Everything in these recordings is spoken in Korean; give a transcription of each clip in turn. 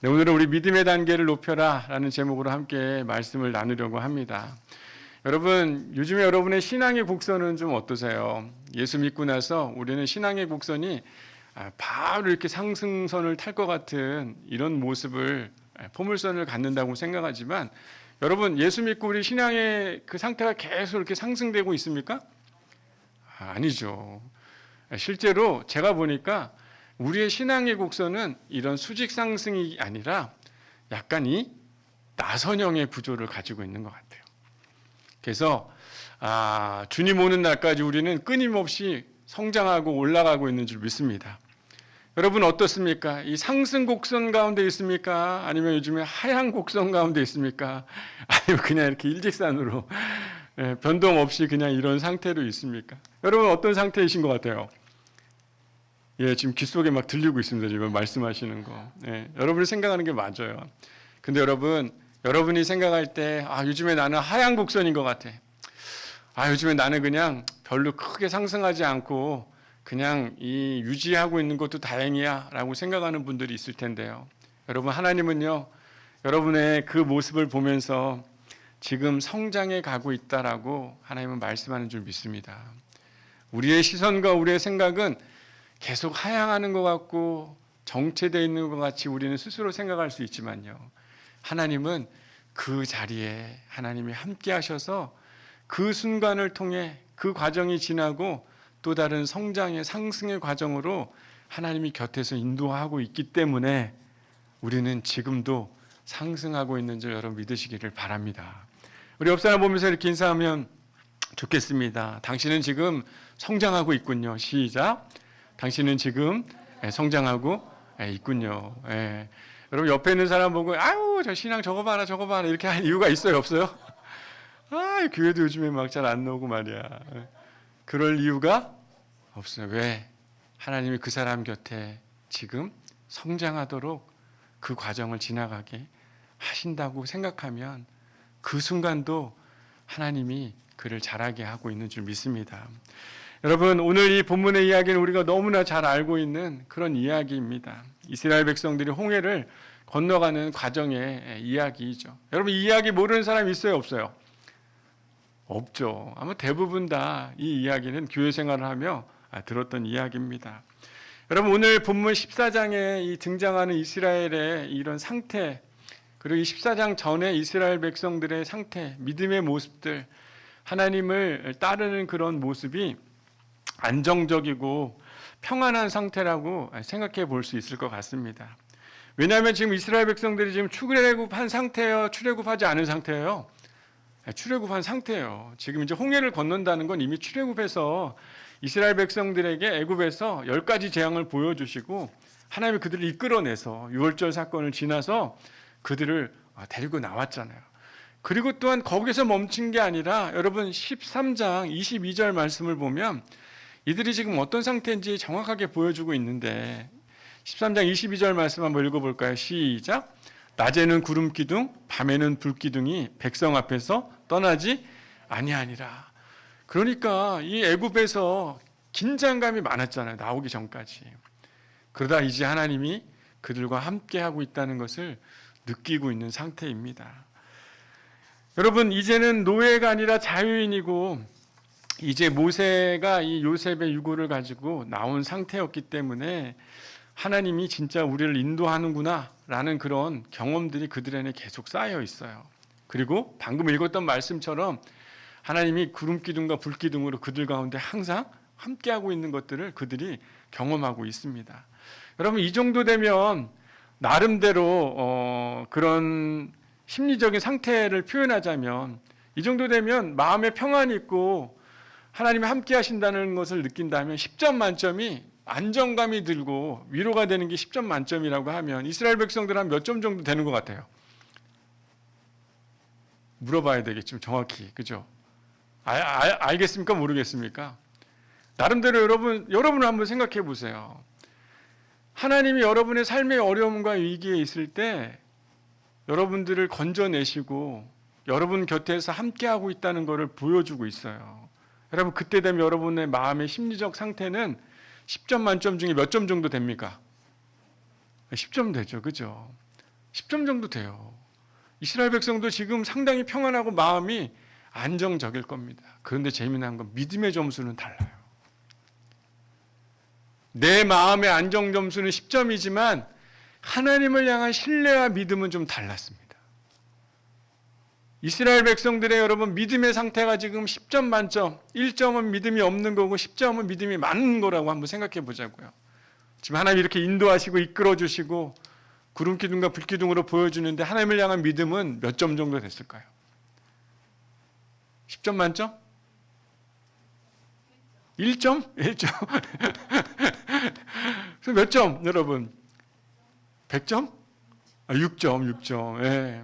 네, 오늘은 우리 믿음의 단계를 높여라 라는 제목으로 함께 말씀을 나누려고 합니다. 여러분, 요즘에 여러분의 신앙의 곡선은 좀 어떠세요? 예수 믿고 나서 우리는 신앙의 곡선이 바로 이렇게 상승선을 탈 것 같은 이런 모습을, 포물선을 갖는다고 생각하지만, 여러분, 예수 믿고 우리 신앙의 그 상태가 계속 이렇게 상승되고 있습니까? 아니죠. 실제로 제가 보니까 우리의 신앙의 곡선은 이런 수직 상승이 아니라 약간 이 나선형의 구조를 가지고 있는 것 같아요. 그래서 주님 오는 날까지 우리는 끊임없이 성장하고 올라가고 있는 줄 믿습니다. 여러분 어떻습니까? 이 상승 곡선 가운데 있습니까? 아니면 요즘에 하향 곡선 가운데 있습니까? 아니면 그냥 이렇게 일직선으로 변동 없이 그냥 이런 상태로 있습니까? 여러분 어떤 상태이신 것 같아요? 예, 지금 귀 속에 막 들리고 있습니다. 지금 말씀하시는 거. 예, 여러분이 생각하는 게 맞아요. 근데 여러분이 생각할 때, 요즘에 나는 하향 곡선인 것 같아. 요즘에 나는 그냥 별로 크게 상승하지 않고 그냥 이 유지하고 있는 것도 다행이야 라고 생각하는 분들이 있을 텐데요. 여러분, 하나님은요, 여러분의 그 모습을 보면서 지금 성장해 가고 있다라고 하나님은 말씀하는 줄 믿습니다. 우리의 시선과 우리의 생각은 계속 하향하는 것 같고 정체되어 있는 것 같이 우리는 스스로 생각할 수 있지만요. 하나님은 그 자리에 하나님이 함께 하셔서 그 순간을 통해 그 과정이 지나고 또 다른 성장의 상승의 과정으로 하나님이 곁에서 인도하고 있기 때문에 우리는 지금도 상승하고 있는 줄 여러분 믿으시기를 바랍니다. 우리 옆 사람 보면서 이렇게 인사하면 좋겠습니다. 당신은 지금 성장하고 있군요. 시작. 당신은 지금 성장하고 있군요. 예. 여러분 옆에 있는 사람 보고 저 신앙 저거 봐라 이렇게 할 이유가 있어요 없어요? 교회도 요즘에 막 잘 안 나오고 말이야. 그럴 이유가 없어요. 왜? 하나님이 그 사람 곁에 지금 성장하도록 그 과정을 지나가게 하신다고 생각하면 그 순간도 하나님이 그를 자라게 하고 있는 줄 믿습니다. 여러분, 오늘 이 본문의 이야기는 우리가 너무나 잘 알고 있는 그런 이야기입니다. 이스라엘 백성들이 홍해를 건너가는 과정의 이야기이죠. 여러분, 이 이야기 모르는 사람 있어요 없어요? 없죠. 아마 대부분 다 이 이야기는 교회 생활을 하며 들었던 이야기입니다. 여러분, 오늘 본문 14장에 이 등장하는 이스라엘의 이런 상태, 그리고 이 14장 전에 이스라엘 백성들의 상태, 믿음의 모습들, 하나님을 따르는 그런 모습이 안정적이고 평안한 상태라고 생각해 볼 수 있을 것 같습니다. 왜냐하면 지금 이스라엘 백성들이 지금 출애굽한 상태예요? 출애굽하지 않은 상태예요? 출애굽한 상태예요. 지금 이제 홍해를 건넌다는 건 이미 출애굽해서 이스라엘 백성들에게 애굽에서 10가지 재앙을 보여주시고 하나님이 그들을 이끌어내서 유월절 사건을 지나서 그들을 데리고 나왔잖아요. 그리고 또한 거기서 멈춘 게 아니라 여러분 13장 22절 말씀을 보면 이들이 지금 어떤 상태인지 정확하게 보여주고 있는데 13장 22절 말씀 한번 읽어볼까요? 시작. 낮에는 구름 기둥, 밤에는 불 기둥이 백성 앞에서 떠나지 아니하니라. 그러니까 이 애굽에서 긴장감이 많았잖아요. 나오기 전까지. 그러다 이제 하나님이 그들과 함께 하고 있다는 것을 느끼고 있는 상태입니다. 여러분, 이제는 노예가 아니라 자유인이고 이제 모세가 이 요셉의 유고를 가지고 나온 상태였기 때문에 하나님이 진짜 우리를 인도하는구나 라는 그런 경험들이 그들에게 계속 쌓여 있어요. 그리고 방금 읽었던 말씀처럼 하나님이 구름기둥과 불기둥으로 그들 가운데 항상 함께하고 있는 것들을 그들이 경험하고 있습니다. 여러분, 이 정도 되면 나름대로 그런 심리적인 상태를 표현하자면 이 정도 되면 마음에 평안이 있고 하나님이 함께 하신다는 것을 느낀다면 10점 만점이 안정감이 들고 위로가 되는 게 10점 만점이라고 하면 이스라엘 백성들 한 몇 점 정도 되는 것 같아요? 물어봐야 되겠죠. 정확히. 그죠? 알겠습니까? 모르겠습니까? 나름대로 여러분을 한번 생각해 보세요. 하나님이 여러분의 삶의 어려움과 위기에 있을 때 여러분들을 건져내시고 여러분 곁에서 함께하고 있다는 것을 보여주고 있어요. 여러분, 그때 되면 여러분의 마음의 심리적 상태는 10점 만점 중에 몇 점 정도 됩니까? 10점 되죠. 그죠? 10점 정도 돼요. 이스라엘 백성도 지금 상당히 평안하고 마음이 안정적일 겁니다. 그런데 재미난 건 믿음의 점수는 달라요. 내 마음의 안정 점수는 10점이지만 하나님을 향한 신뢰와 믿음은 좀 달랐습니다. 이스라엘 백성들의 여러분 믿음의 상태가 지금 10점 만점, 1점은 믿음이 없는 거고 10점은 믿음이 많은 거라고 한번 생각해 보자고요. 지금 하나님 이렇게 인도하시고 이끌어 주시고 구름 기둥과 불 기둥으로 보여주는데 하나님을 향한 믿음은 몇 점 정도 됐을까요? 10점 만점? 1점? 1점? 그래서 몇 점, 여러분? 100점? 6점, 6점. 예.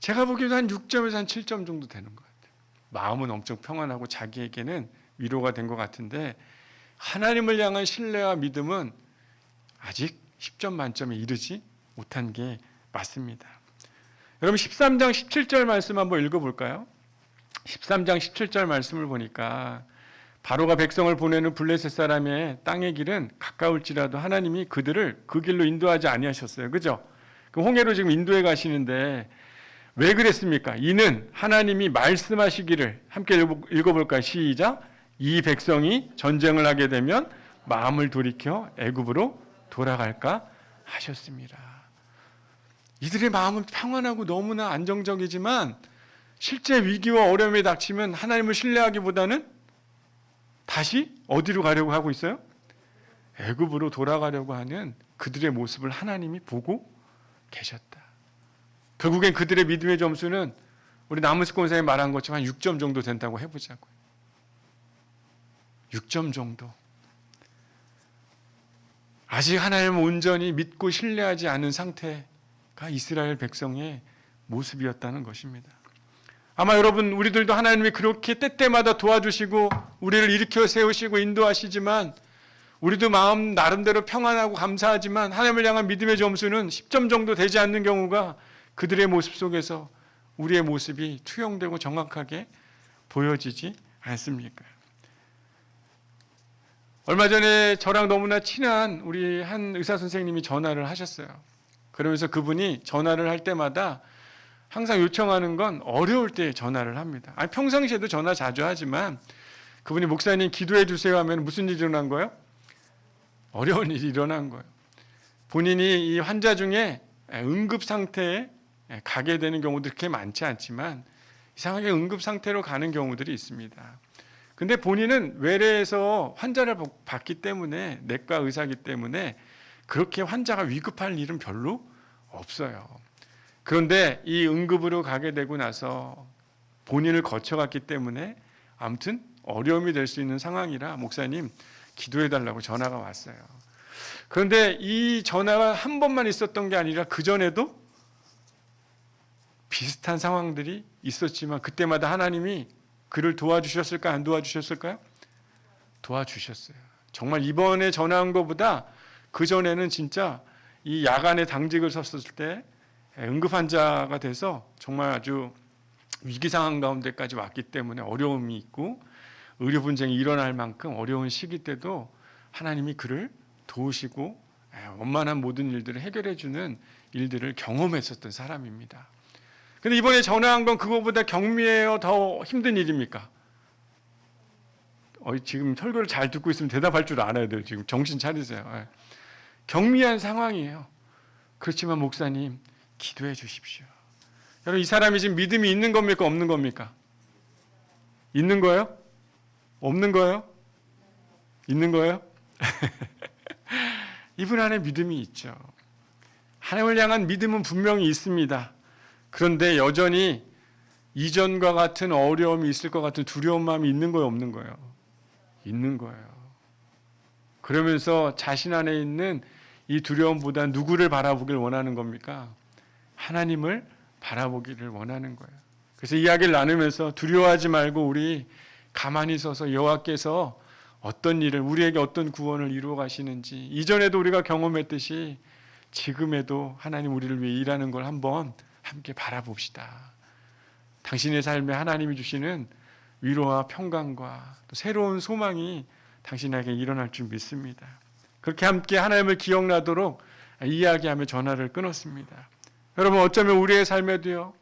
제가 보기에도 한 6점에서 한 7점 정도 되는 것 같아요. 마음은 엄청 평안하고 자기에게는 위로가 된 것 같은데 하나님을 향한 신뢰와 믿음은 아직 10점 만점에 이르지 못한 게 맞습니다. 여러분 13장 17절 말씀 한번 읽어볼까요? 13장 17절 말씀을 보니까 바로가 백성을 보내는 블레셋 사람의 땅의 길은 가까울지라도 하나님이 그들을 그 길로 인도하지 아니하셨어요. 그죠? 그 홍해로 지금 인도해 가시는데 왜 그랬습니까? 이는 하나님이 말씀하시기를 함께 읽어볼까요? 시작. 이 백성이 전쟁을 하게 되면 마음을 돌이켜 애굽으로 돌아갈까 하셨습니다. 이들의 마음은 평안하고 너무나 안정적이지만 실제 위기와 어려움이 닥치면 하나님을 신뢰하기보다는 다시 어디로 가려고 하고 있어요? 애굽으로 돌아가려고 하는 그들의 모습을 하나님이 보고 계셨다. 결국엔 그들의 믿음의 점수는 우리 남은숙 권사님이 말한 것처럼 한 6점 정도 된다고 해보자고요. 6점 정도. 아직 하나님을 온전히 믿고 신뢰하지 않은 상태가 이스라엘 백성의 모습이었다는 것입니다. 아마 여러분 우리들도 하나님이 그렇게 때때마다 도와주시고 우리를 일으켜 세우시고 인도하시지만 우리도 마음 나름대로 평안하고 감사하지만 하나님을 향한 믿음의 점수는 10점 정도 되지 않는 경우가 그들의 모습 속에서 우리의 모습이 투영되고 정확하게 보여지지 않습니까? 얼마 전에 저랑 너무나 친한 우리 한 의사 선생님이 전화를 하셨어요. 그러면서 그분이 전화를 할 때마다 항상 요청하는 건 어려울 때 전화를 합니다. 아니, 평상시에도 전화 자주 하지만 그분이 목사님 기도해 주세요 하면 무슨 일이 일어난 거예요? 어려운 일이 일어난 거예요. 본인이 이 환자 중에 응급 상태에 가게 되는 경우도 그렇게 많지 않지만 이상하게 응급 상태로 가는 경우들이 있습니다. 근데 본인은 외래에서 환자를 봤기 때문에 내과 의사이기 때문에 그렇게 환자가 위급할 일은 별로 없어요. 그런데 이 응급으로 가게 되고 나서 본인을 거쳐갔기 때문에 아무튼 어려움이 될 수 있는 상황이라 목사님 기도해 달라고 전화가 왔어요. 그런데 이 전화가 한 번만 있었던 게 아니라 그전에도 비슷한 상황들이 있었지만 그때마다 하나님이 그를 도와주셨을까요? 안 도와주셨을까요? 도와주셨어요. 정말 이번에 전화한 것보다 그전에는 진짜 이 야간에 당직을 섰을 때 응급 환자가 돼서 정말 아주 위기 상황 가운데까지 왔기 때문에 어려움이 있고 의료 분쟁이 일어날 만큼 어려운 시기 때도 하나님이 그를 도우시고 원만한 모든 일들을 해결해 주는 일들을 경험했었던 사람입니다. 근데 이번에 전화한 건 그거보다 경미해요? 더 힘든 일입니까? 지금 설교를 잘 듣고 있으면 대답할 줄 알아야 돼요. 지금 정신 차리세요. 경미한 상황이에요. 그렇지만 목사님 기도해 주십시오. 여러분 이 사람이 지금 믿음이 있는 겁니까? 없는 겁니까? 있는 거예요? 없는 거예요? 있는 거예요? 이분 안에 믿음이 있죠. 하나님을 향한 믿음은 분명히 있습니다. 그런데 여전히 이전과 같은 어려움이 있을 것 같은 두려운 마음이 있는 거예요? 없는 거예요? 있는 거예요. 그러면서 자신 안에 있는 이 두려움보다 누구를 바라보길 원하는 겁니까? 하나님을 바라보기를 원하는 거예요. 그래서 이야기를 나누면서 두려워하지 말고 우리 가만히 서서 여호와께서 어떤 일을 우리에게 어떤 구원을 이루어 가시는지 이전에도 우리가 경험했듯이 지금에도 하나님 우리를 위해 일하는 걸 한번 함께 바라봅시다. 당신의 삶에 하나님이 주시는 위로와 평강과 또 새로운 소망이 당신에게 일어날 줄 믿습니다. 그렇게 함께 하나님을 기억나도록 이야기하며 전화를 끊었습니다. 여러분, 어쩌면 우리의 삶에도요,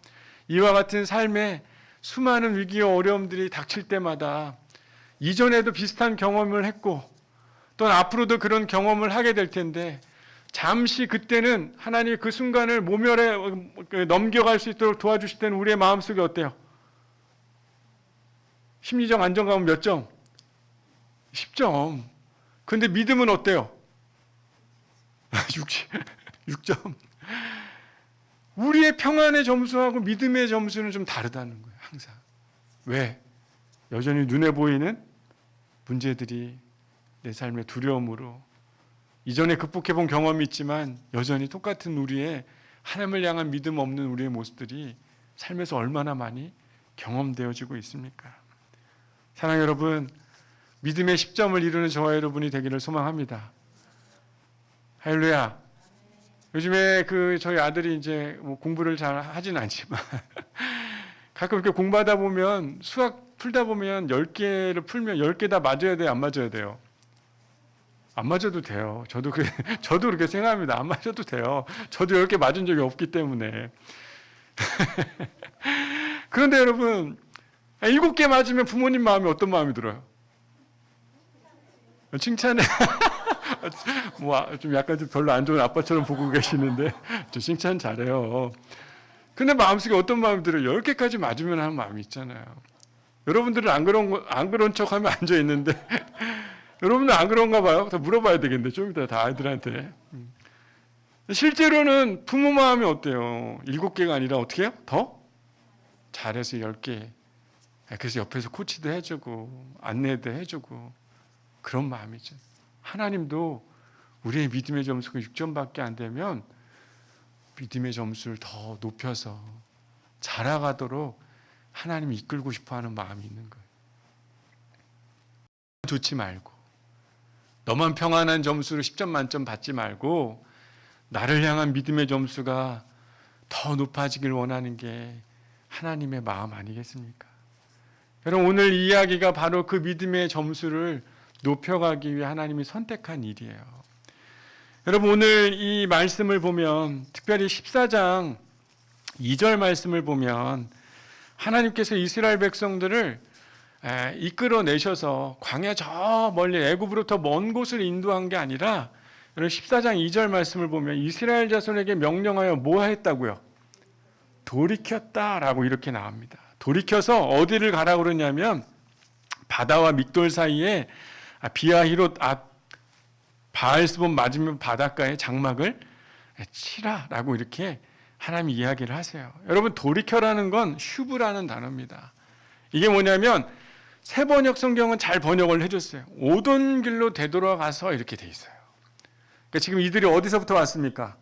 이와 같은 삶에 수많은 위기와 어려움들이 닥칠 때마다 이전에도 비슷한 경험을 했고 또는 앞으로도 그런 경험을 하게 될 텐데, 잠시 그때는 하나님이 그 순간을 모면에 넘겨갈 수 있도록 도와주실 때는 우리의 마음속에 어때요? 심리적 안정감은 몇 점? 10점. 근데 믿음은 어때요? 6점. 우리의 평안의 점수하고 믿음의 점수는 좀 다르다는 거예요, 항상. 왜? 여전히 눈에 보이는 문제들이 내 삶의 두려움으로 이전에 극복해본 경험이 있지만 여전히 똑같은 우리의 하나님을 향한 믿음 없는 우리의 모습들이 삶에서 얼마나 많이 경험되어지고 있습니까? 사랑하는 여러분, 믿음의 10점을 이루는 저와 여러분이 되기를 소망합니다. 할렐루야. 요즘에 저희 아들이 이제 뭐 공부를 잘 하진 않지만 가끔 이렇게 공부하다 보면 수학 풀다 보면 10개를 풀면 10개 다 맞아야 돼요, 안 맞아야 돼요? 안 맞아도 돼요. 저도 그렇게 생각합니다. 안 맞아도 돼요. 저도 10개 맞은 적이 없기 때문에. 그런데 여러분, 7개 맞으면 부모님 마음이 어떤 마음이 들어요? 칭찬해. 좀 약간 좀 별로 안 좋은 아빠처럼 보고 계시는데, 저 칭찬 잘해요. 근데 마음속에 어떤 마음이 들어요? 10개까지 맞으면 하는 마음이 있잖아요. 여러분들은 안 그런 척 하면 앉아 있는데, 여러분들 안 그런가 봐요? 다 물어봐야 되겠는데, 좀 이따 다 아이들한테. 실제로는 부모 마음이 어때요? 7개가 아니라 어떻게 해요? 더? 잘해서 10개. 그래서 옆에서 코치도 해주고, 안내도 해주고, 그런 마음이죠. 하나님도 우리의 믿음의 점수가 6점밖에 안 되면 믿음의 점수를 더 높여서 자라가도록 하나님이 이끌고 싶어하는 마음이 있는 거예요. 두지 말고 너만 평안한 점수로 10점 만점 받지 말고 나를 향한 믿음의 점수가 더 높아지길 원하는 게 하나님의 마음 아니겠습니까? 여러분, 오늘 이 이야기가 바로 그 믿음의 점수를 높여가기 위해 하나님이 선택한 일이에요. 여러분, 오늘 이 말씀을 보면, 특별히 14장 2절 말씀을 보면 하나님께서 이스라엘 백성들을 이끌어내셔서 광야 저 멀리 애굽으로부터 먼 곳을 인도한 게 아니라, 여러분 14장 2절 말씀을 보면 이스라엘 자손에게 명령하여 뭐 했다고요? 돌이켰다라고 이렇게 나옵니다. 돌이켜서 어디를 가라고 그러냐면 바다와 믹돌 사이에 비아히롯 앞 바알스본 맞으면 바닷가에 장막을 치라라고 이렇게 하나님이 이야기를 하세요. 여러분, 돌이켜라는 건 슈브라는 단어입니다. 이게 뭐냐면 새 번역 성경은 잘 번역을 해줬어요. 오던 길로 되돌아가서 이렇게 돼 있어요. 그러니까 지금 이들이 어디서부터 왔습니까?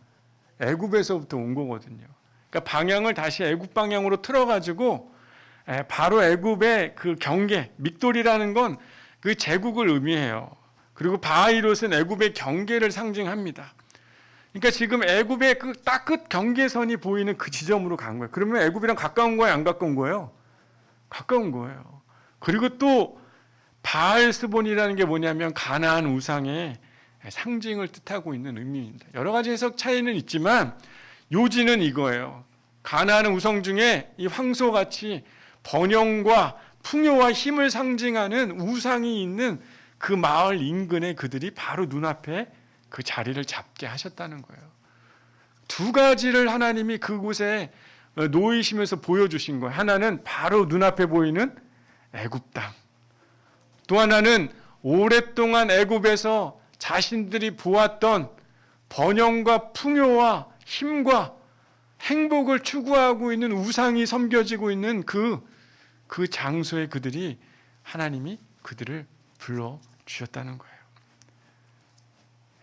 애굽에서부터 온 거거든요. 그러니까 방향을 다시 애굽 방향으로 틀어가지고 바로 애굽의 그 경계, 믹돌이라는 건 그 제국을 의미해요. 그리고 바하이롯은 애굽의 경계를 상징합니다. 그러니까 지금 애굽의 그 딱 끝 경계선이 보이는 그 지점으로 간 거예요. 그러면 애굽이랑 가까운 거예요, 안 가까운 거예요? 가까운 거예요. 그리고 또 바알스본이라는 게 뭐냐면 가나안 우상의 상징을 뜻하고 있는 의미입니다. 여러 가지 해석 차이는 있지만 요지는 이거예요. 가나안 우상 중에 이 황소같이 번영과 풍요와 힘을 상징하는 우상이 있는 그 마을 인근에 그들이 바로 눈앞에 그 자리를 잡게 하셨다는 거예요. 두 가지를 하나님이 그곳에 놓이시면서 보여주신 거예요. 하나는 바로 눈앞에 보이는 애굽 땅. 또 하나는 오랫동안 애굽에서 자신들이 보았던 번영과 풍요와 힘과 행복을 추구하고 있는 우상이 섬겨지고 있는 그 장소에 그들이 하나님이 그들을 불러주셨다는 거예요.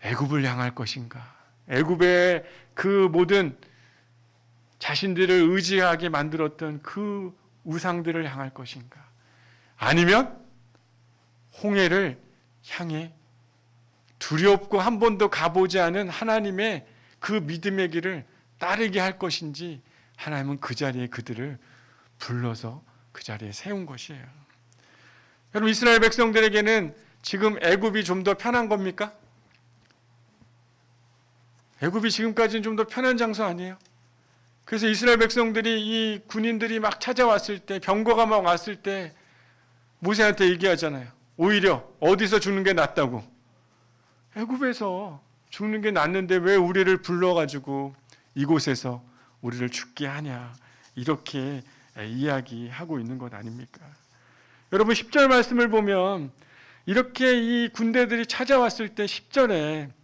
애굽을 향할 것인가? 애굽의 그 모든 자신들을 의지하게 만들었던 그 우상들을 향할 것인가? 아니면 홍해를 향해 두렵고 한 번도 가보지 않은 하나님의 그 믿음의 길을 따르게 할 것인지, 하나님은 그 자리에 그들을 불러서 그 자리에 세운 것이에요. 여러분, 이스라엘 백성들에게는 지금 애굽이 좀 더 편한 겁니까? 애굽이 지금까지는 좀 더 편한 장소 아니에요? 그래서 이스라엘 백성들이 이 군인들이 막 찾아왔을 때, 병거가 막 왔을 때 모세한테 얘기하잖아요. 오히려 어디서 죽는 게 낫다고. 애굽에서 죽는 게 낫는데 왜 우리를 불러가지고 이곳에서 우리를 죽게 하냐. 이렇게 이야기하고 있는 것 아닙니까? 여러분 10절 말씀을 보면 이렇게 이 군대들이 찾아왔을 때 10절에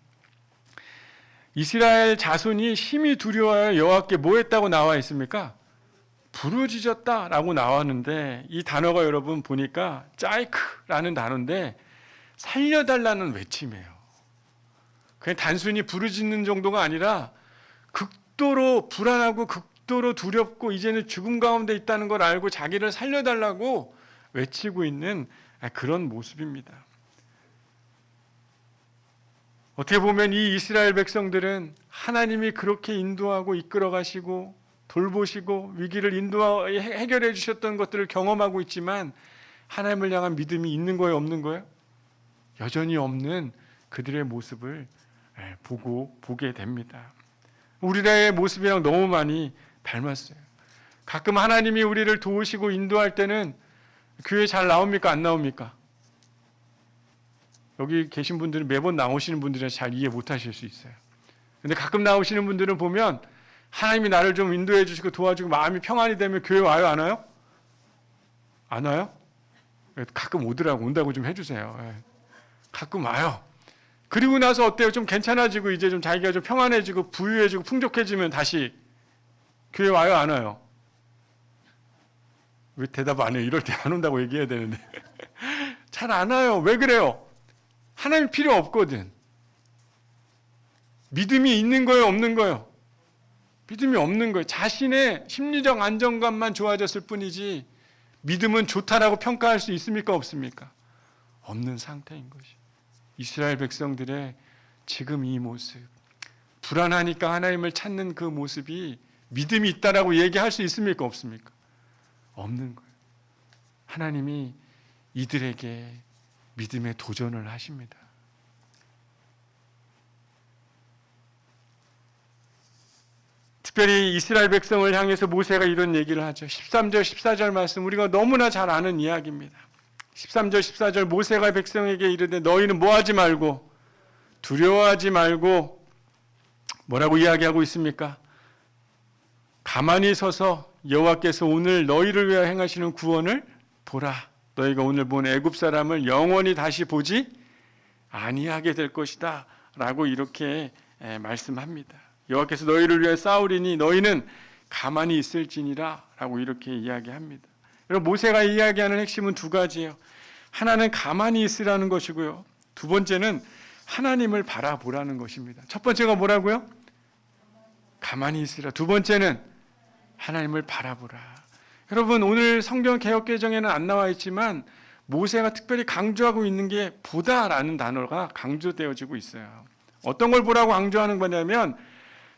이스라엘 자손이 심히 두려워하여 여호와께 뭐 했다고 나와 있습니까? 부르짖었다라고 나왔는데 이 단어가 여러분 보니까 짜이크라는 단어인데 살려달라는 외침이에요. 그냥 단순히 부르짖는 정도가 아니라 극도로 불안하고 극도로 두렵고 이제는 죽음 가운데 있다는 걸 알고 자기를 살려달라고 외치고 있는 그런 모습입니다. 어떻게 보면 이 이스라엘 백성들은 하나님이 그렇게 인도하고 이끌어 가시고 돌보시고 위기를 해결해 주셨던 것들을 경험하고 있지만 하나님을 향한 믿음이 있는 거예요, 없는 거예요? 여전히 없는 그들의 모습을 보게 됩니다. 우리의 모습이랑 너무 많이 닮았어요. 가끔 하나님이 우리를 도우시고 인도할 때는 교회 잘 나옵니까? 안 나옵니까? 여기 계신 분들은 매번 나오시는 분들은 잘 이해 못 하실 수 있어요. 근데 가끔 나오시는 분들은 보면 하나님이 나를 좀 인도해 주시고 도와주고 마음이 평안이 되면 교회 와요? 안 와요? 안 와요? 가끔 오더라고. 온다고 좀 해주세요. 가끔 와요. 그리고 나서 어때요? 좀 괜찮아지고 이제 좀 자기가 좀 평안해지고 부유해지고 풍족해지면 다시 교회 와요? 안 와요? 왜 대답 안 해요? 이럴 때 안 온다고 얘기해야 되는데 잘 안 와요. 왜 그래요? 하나님 필요 없거든. 믿음이 있는 거예요, 없는 거예요? 믿음이 없는 거예요. 자신의 심리적 안정감만 좋아졌을 뿐이지 믿음은 좋다라고 평가할 수 있습니까, 없습니까? 없는 상태인 것이. 이스라엘 백성들의 지금 이 모습, 불안하니까 하나님을 찾는 그 모습이 믿음이 있다라고 얘기할 수 있습니까, 없습니까? 없는 거예요. 하나님이 이들에게 믿음의 도전을 하십니다. 특별히 이스라엘 백성을 향해서 모세가 이런 얘기를 하죠. 13절, 14절 말씀 우리가 너무나 잘 아는 이야기입니다. 13절, 14절 모세가 백성에게 이르되 너희는 뭐하지 말고 두려워하지 말고 뭐라고 이야기하고 있습니까? 가만히 서서 여호와께서 오늘 너희를 위하여 행하시는 구원을 보라. 너희가 오늘 본 애굽 사람을 영원히 다시 보지 아니하게 될 것이다 라고 이렇게 말씀합니다. 여호와께서 너희를 위해 싸우리니 너희는 가만히 있을지니라 라고 이렇게 이야기합니다. 여러분 모세가 이야기하는 핵심은 두 가지예요. 하나는 가만히 있으라는 것이고요. 두 번째는 하나님을 바라보라는 것입니다. 첫 번째가 뭐라고요? 가만히 있으라. 두 번째는 하나님을 바라보라. 여러분 오늘 성경 개역개정에는 안 나와 있지만 모세가 특별히 강조하고 있는 게 보다라는 단어가 강조되어지고 있어요. 어떤 걸 보라고 강조하는 거냐면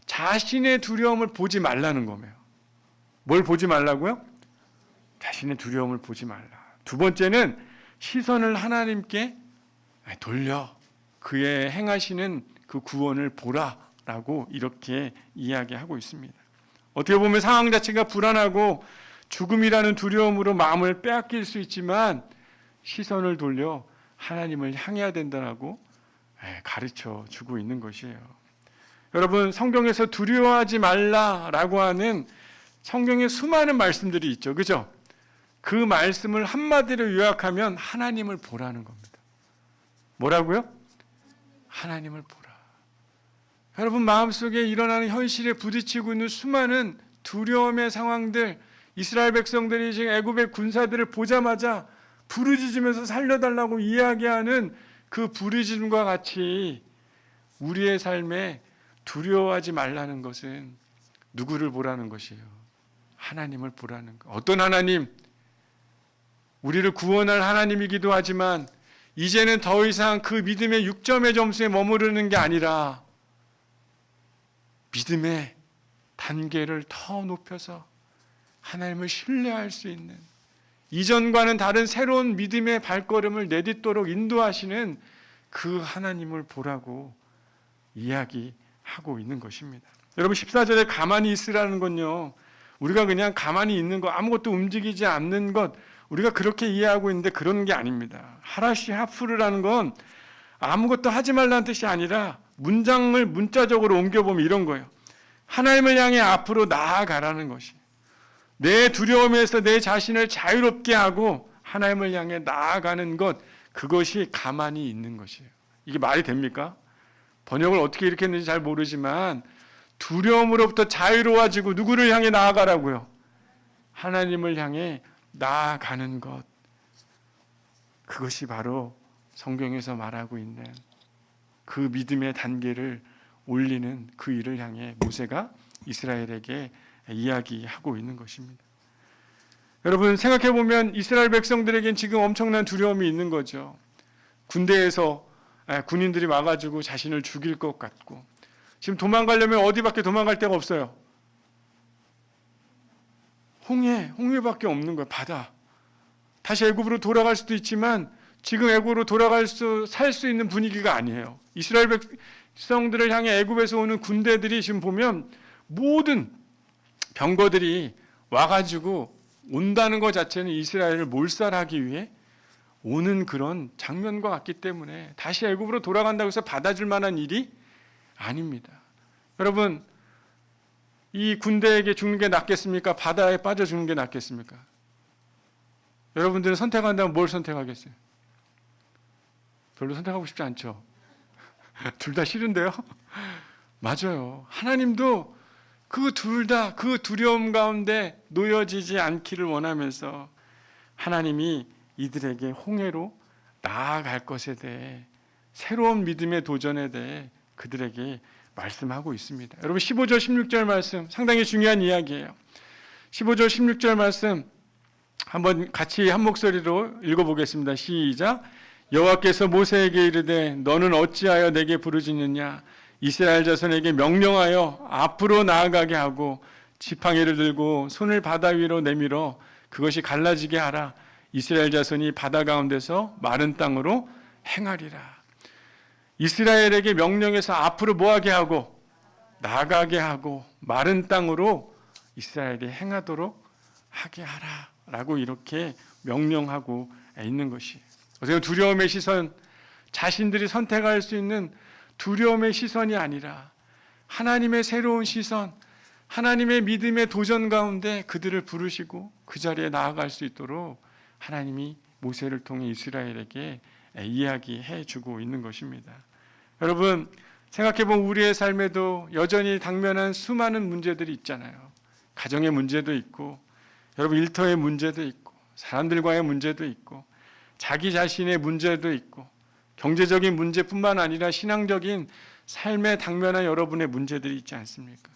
자신의 두려움을 보지 말라는 거예요. 뭘 보지 말라고요? 자신의 두려움을 보지 말라. 두 번째는 시선을 하나님께 돌려 그의 행하시는 그 구원을 보라라고 이렇게 이야기하고 있습니다. 어떻게 보면 상황 자체가 불안하고 죽음이라는 두려움으로 마음을 빼앗길 수 있지만 시선을 돌려 하나님을 향해야 된다라고 가르쳐 주고 있는 것이에요. 여러분 성경에서 두려워하지 말라라고 하는 성경에 수많은 말씀들이 있죠. 그죠? 그 말씀을 한마디로 요약하면 하나님을 보라는 겁니다. 뭐라고요? 하나님을 보라. 여러분 마음속에 일어나는 현실에 부딪히고 있는 수많은 두려움의 상황들, 이스라엘 백성들이 지금 애굽의 군사들을 보자마자 부르짖으면서 살려달라고 이야기하는 그 부르짖음과 같이 우리의 삶에 두려워하지 말라는 것은 누구를 보라는 것이에요? 하나님을 보라는 것. 어떤 하나님? 우리를 구원할 하나님이기도 하지만 이제는 더 이상 그 믿음의 6점의 점수에 머무르는 게 아니라 믿음의 단계를 더 높여서 하나님을 신뢰할 수 있는 이전과는 다른 새로운 믿음의 발걸음을 내딛도록 인도하시는 그 하나님을 보라고 이야기하고 있는 것입니다. 여러분 14절에 가만히 있으라는 건요, 우리가 그냥 가만히 있는 것, 아무것도 움직이지 않는 것, 우리가 그렇게 이해하고 있는데 그런 게 아닙니다. 하라시 하프르라는 건 아무것도 하지 말라는 뜻이 아니라 문장을 문자적으로 옮겨보면 이런 거예요. 하나님을 향해 앞으로 나아가라는 것이, 내 두려움에서 내 자신을 자유롭게 하고 하나님을 향해 나아가는 것, 그것이 가만히 있는 것이에요. 이게 말이 됩니까? 번역을 어떻게 이렇게 했는지 잘 모르지만 두려움으로부터 자유로워지고 누구를 향해 나아가라고요? 하나님을 향해 나아가는 것. 그것이 바로 성경에서 말하고 있는 그 믿음의 단계를 올리는 그 일을 향해 모세가 이스라엘에게 이야기하고 있는 것입니다. 여러분 생각해 보면 이스라엘 백성들에겐 지금 엄청난 두려움이 있는 거죠. 군대에서 군인들이 와가지고 자신을 죽일 것 같고, 지금 도망가려면 어디밖에 도망갈 데가 없어요. 홍해밖에 없는 거예요. 바다. 다시 애굽으로 돌아갈 수도 있지만 지금 애굽으로 살 수 있는 분위기가 아니에요. 이스라엘 백성들을 향해 애굽에서 오는 군대들이 지금 보면 모든 병거들이 와가지고 온다는 것 자체는 이스라엘을 몰살하기 위해 오는 그런 장면과 같기 때문에 다시 애굽으로 돌아간다고 해서 받아줄 만한 일이 아닙니다. 여러분, 이 군대에게 죽는 게 낫겠습니까? 바다에 빠져 죽는 게 낫겠습니까? 여러분들은 선택한다면 뭘 선택하겠어요? 별로 선택하고 싶지 않죠? 둘 다 싫은데요? 맞아요. 하나님도 그 둘 다 그 두려움 가운데 놓여지지 않기를 원하면서 하나님이 이들에게 홍해로 나아갈 것에 대해, 새로운 믿음의 도전에 대해 그들에게 말씀하고 있습니다. 여러분 15절 16절 말씀 상당히 중요한 이야기예요. 15절 16절 말씀 한번 같이 한 목소리로 읽어보겠습니다. 시작. 여호와께서 모세에게 이르되 너는 어찌하여 내게 부르짖느냐? 이스라엘 자손에게 명령하여 앞으로 나아가게 하고 지팡이를 들고 손을 바다 위로 내밀어 그것이 갈라지게 하라. 이스라엘 자손이 바다 가운데서 마른 땅으로 행하리라. 이스라엘에게 명령해서 앞으로 뭐하게 하고 나가게 하고 마른 땅으로 이스라엘이 행하도록 하게 하라 라고 이렇게 명령하고 있는 것이, 어떻게 두려움의 시선, 자신들이 선택할 수 있는 두려움의 시선이 아니라 하나님의 새로운 시선, 하나님의 믿음의 도전 가운데 그들을 부르시고 그 자리에 나아갈 수 있도록 하나님이 모세를 통해 이스라엘에게 이야기해 주고 있는 것입니다. 여러분 생각해보면 우리의 삶에도 여전히 당면한 수많은 문제들이 있잖아요. 가정의 문제도 있고, 여러분 일터의 문제도 있고, 사람들과의 문제도 있고, 자기 자신의 문제도 있고, 경제적인 문제뿐만 아니라 신앙적인 삶에 당면한 여러분의 문제들이 있지 않습니까?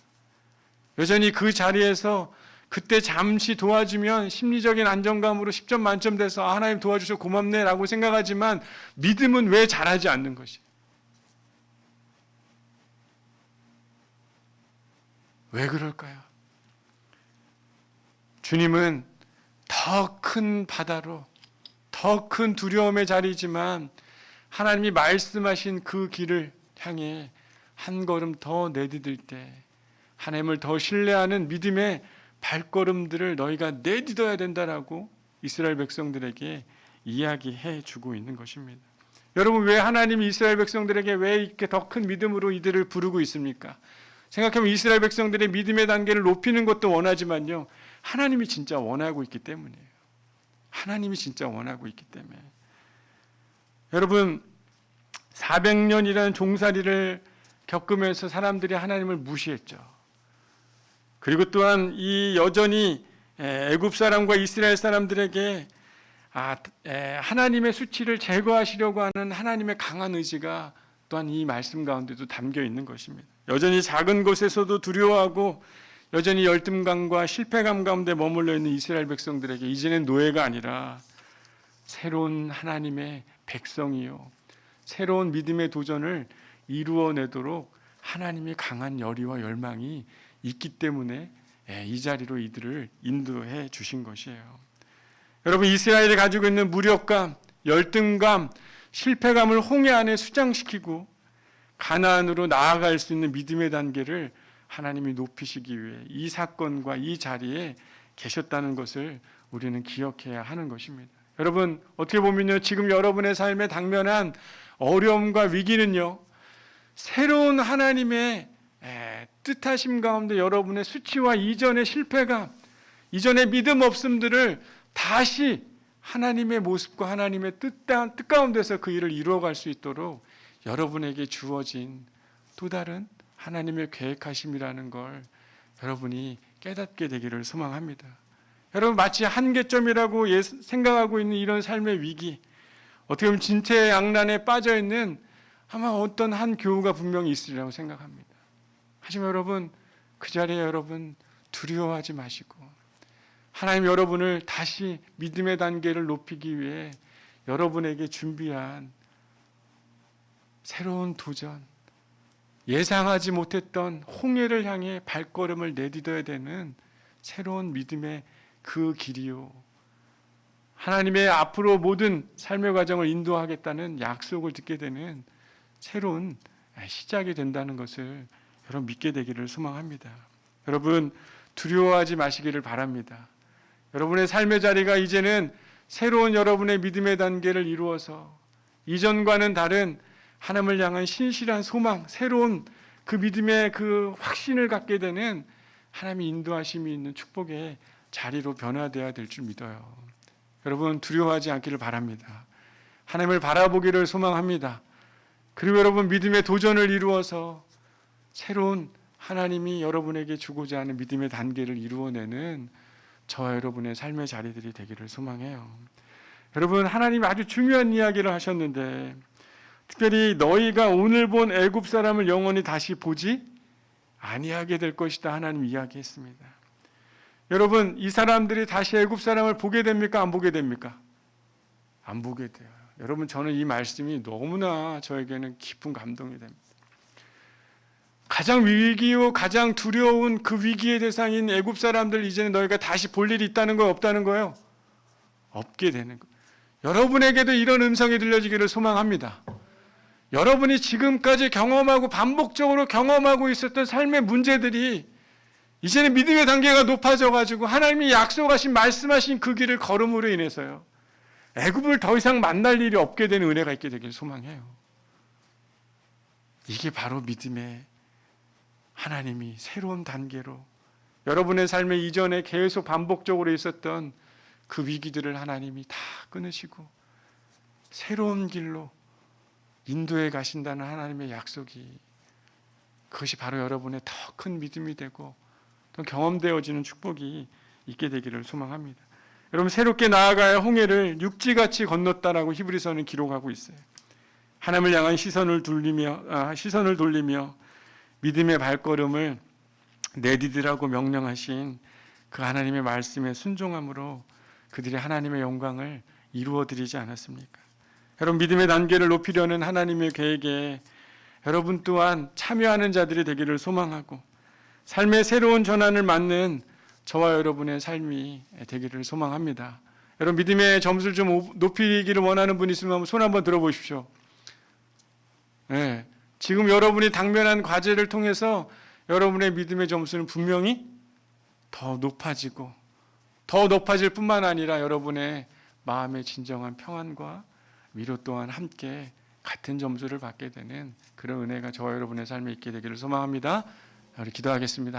여전히 그 자리에서 그때 잠시 도와주면 심리적인 안정감으로 10점 만점 돼서 하나님 도와주셔서 고맙네 라고 생각하지만 믿음은 왜 자라지 않는 것이? 왜 그럴까요? 주님은 더 큰 바다로, 더 큰 두려움의 자리지만 하나님이 말씀하신 그 길을 향해 한 걸음 더 내디딜 때 하나님을 더 신뢰하는 믿음의 발걸음들을 너희가 내딛어야 된다라고 이스라엘 백성들에게 이야기해 주고 있는 것입니다. 여러분 왜 하나님이 이스라엘 백성들에게 왜 이렇게 더 큰 믿음으로 이들을 부르고 있습니까? 생각하면 이스라엘 백성들의 믿음의 단계를 높이는 것도 원하지만요, 하나님이 진짜 원하고 있기 때문이에요. 하나님이 진짜 원하고 있기 때문에. 여러분 400년이라는 종살이를 겪으면서 사람들이 하나님을 무시했죠. 그리고 또한 이 여전히 애굽 사람과 이스라엘 사람들에게 하나님의 수치를 제거하시려고 하는 하나님의 강한 의지가 또한 이 말씀 가운데도 담겨 있는 것입니다. 여전히 작은 곳에서도 두려워하고 여전히 열등감과 실패감 가운데 머물러 있는 이스라엘 백성들에게 이제는 노예가 아니라 새로운 하나님의 백성이요, 새로운 믿음의 도전을 이루어내도록 하나님의 강한 열의와 열망이 있기 때문에 이 자리로 이들을 인도해 주신 것이에요. 여러분 이스라엘이 가지고 있는 무력감, 열등감, 실패감을 홍해 안에 수장시키고 가나안으로 나아갈 수 있는 믿음의 단계를 하나님이 높이시기 위해 이 사건과 이 자리에 계셨다는 것을 우리는 기억해야 하는 것입니다. 여러분, 어떻게 보면요, 지금 여러분의 삶에 당면한 어려움과 위기는요, 새로운 하나님의 뜻하심 가운데 여러분의 수치와 이전의 실패감, 이전의 믿음 없음들을 다시 하나님의 모습과 하나님의 뜻 가운데서 그 일을 이루어갈 수 있도록 여러분에게 주어진 또 다른 하나님의 계획하심이라는 걸 여러분이 깨닫게 되기를 소망합니다. 여러분, 마치 한계점이라고 생각하고 있는 이런 삶의 위기, 어떻게 보면 진퇴양난에 빠져 있는 아마 어떤 한 교우가 분명히 있으리라고 생각합니다. 하지만 여러분, 그 자리에 여러분 두려워하지 마시고 하나님 여러분을 다시 믿음의 단계를 높이기 위해 여러분에게 준비한 새로운 도전, 예상하지 못했던 홍해를 향해 발걸음을 내딛어야 되는 새로운 믿음의 그 길이요, 하나님의 앞으로 모든 삶의 과정을 인도하겠다는 약속을 듣게 되는 새로운 시작이 된다는 것을 여러분 믿게 되기를 소망합니다. 여러분, 두려워하지 마시기를 바랍니다. 여러분의 삶의 자리가 이제는 새로운 여러분의 믿음의 단계를 이루어서 이전과는 다른 하나님을 향한 신실한 소망, 새로운 그 믿음의 그 확신을 갖게 되는 하나님의 인도하심이 있는 축복의 자리로 변화되어야 될 줄 믿어요. 여러분, 두려워하지 않기를 바랍니다. 하나님을 바라보기를 소망합니다. 그리고 여러분, 믿음의 도전을 이루어서 새로운 하나님이 여러분에게 주고자 하는 믿음의 단계를 이루어내는 저와 여러분의 삶의 자리들이 되기를 소망해요. 여러분, 하나님이 아주 중요한 이야기를 하셨는데, 특별히 너희가 오늘 본 애굽 사람을 영원히 다시 보지 아니하게 될 것이다, 하나님 이야기했습니다. 여러분, 이 사람들이 다시 애굽 사람을 보게 됩니까? 안 보게 됩니까? 안 보게 돼요. 여러분, 저는 이 말씀이 너무나 저에게는 깊은 감동이 됩니다. 가장 위기요, 가장 두려운 그 위기의 대상인 애굽 사람들, 이제는 너희가 다시 볼 일이 있다는 거예요, 없다는 거예요? 없게 되는 거예요. 여러분에게도 이런 음성이 들려지기를 소망합니다. 여러분이 지금까지 경험하고 반복적으로 경험하고 있었던 삶의 문제들이 이제는 믿음의 단계가 높아져가지고 하나님이 약속하신 말씀하신 그 길을 걸음으로 인해서요, 애굽을 더 이상 만날 일이 없게 되는 은혜가 있게 되길 소망해요. 이게 바로 믿음의 하나님이 새로운 단계로 여러분의 삶의 이전에 계속 반복적으로 있었던 그 위기들을 하나님이 다 끊으시고 새로운 길로 인도해 가신다는 하나님의 약속이, 그것이 바로 여러분의 더 큰 믿음이 되고 또 경험되어지는 축복이 있게 되기를 소망합니다. 여러분, 새롭게 나아가야 홍해를 육지같이 건넜다라고 히브리서는 기록하고 있어요. 하나님을 향한 시선을 돌리며 믿음의 발걸음을 내디디라고 명령하신 그 하나님의 말씀에 순종함으로 그들이 하나님의 영광을 이루어드리지 않았습니까? 여러분, 믿음의 단계를 높이려는 하나님의 계획에 여러분 또한 참여하는 자들이 되기를 소망하고 삶의 새로운 전환을 맞는 저와 여러분의 삶이 되기를 소망합니다. 여러분, 믿음의 점수를 좀 높이기를 원하는 분이 있으면 손 한번 들어보십시오. 네. 지금 여러분이 당면한 과제를 통해서 여러분의 믿음의 점수는 분명히 더 높아지고 더 높아질 뿐만 아니라 여러분의 마음의 진정한 평안과 위로 또한 함께 같은 점수를 받게 되는 그런 은혜가 저와 여러분의 삶에 있게 되기를 소망합니다. 우리 기도하겠습니다.